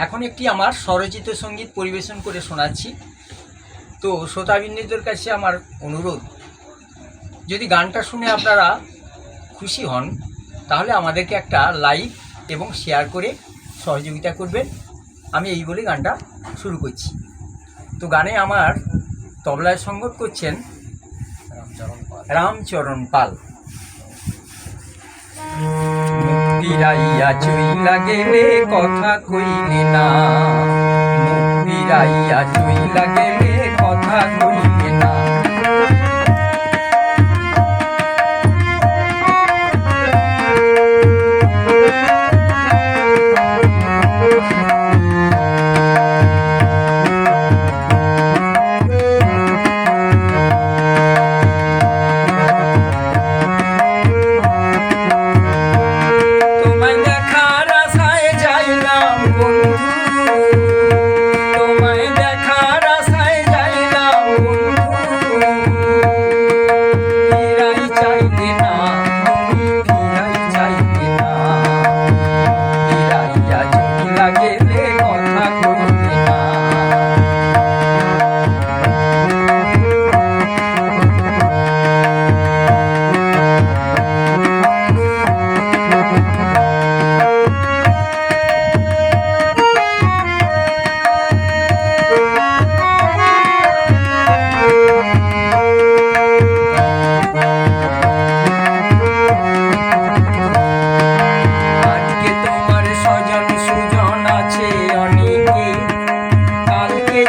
এখন একটি আমার স্বরচিত সঙ্গীত পরিবেশন করে শোনাচ্ছি। তো শ্রোতাবৃন্দদের কাছে আমার অনুরোধ, যদি গানটা শুনে আপনারা খুশি হন তাহলে আমাদেরকে একটা লাইক এবং শেয়ার করে সহযোগিতা করবেন। আমি এই বলে গানটা শুরু করছি। তো গানে আমার তবলায় সঙ্গত করছেন রামচরণ পাল। মুক্তিরাইয়া চইলা গেলে কথা কইলে না, মুক্তিরাইয়া চইলা গেলে কথা কইলে না।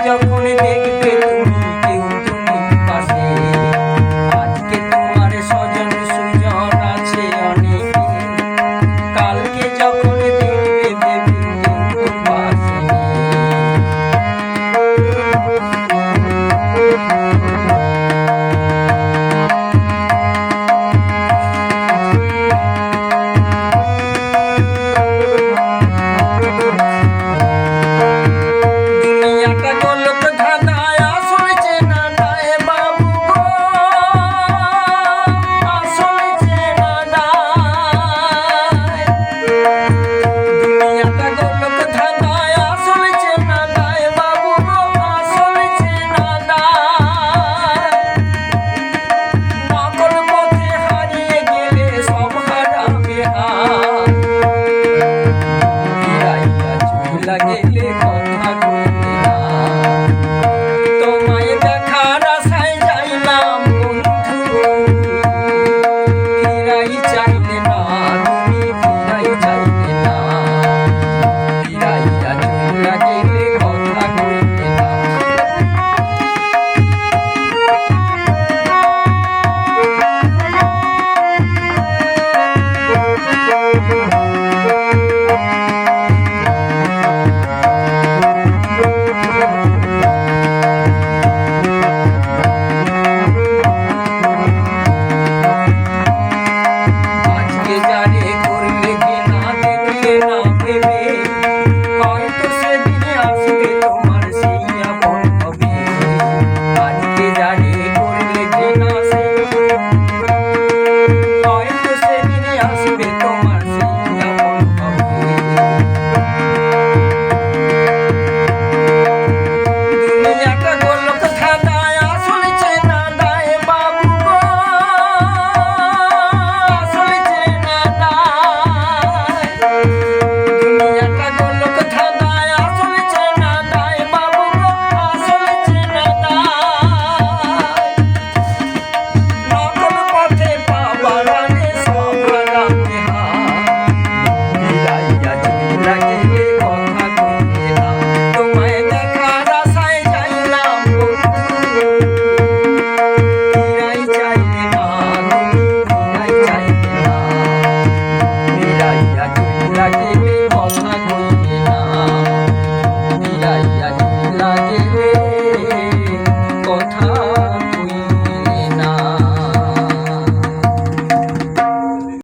যখন দেখবে তুমি কেউ তুমি পাশে, আজকে তোমার স্বজন সুজন আছে অনেকে, কালকে যখন দেখবে দেবী কেউ পাশে। লাগে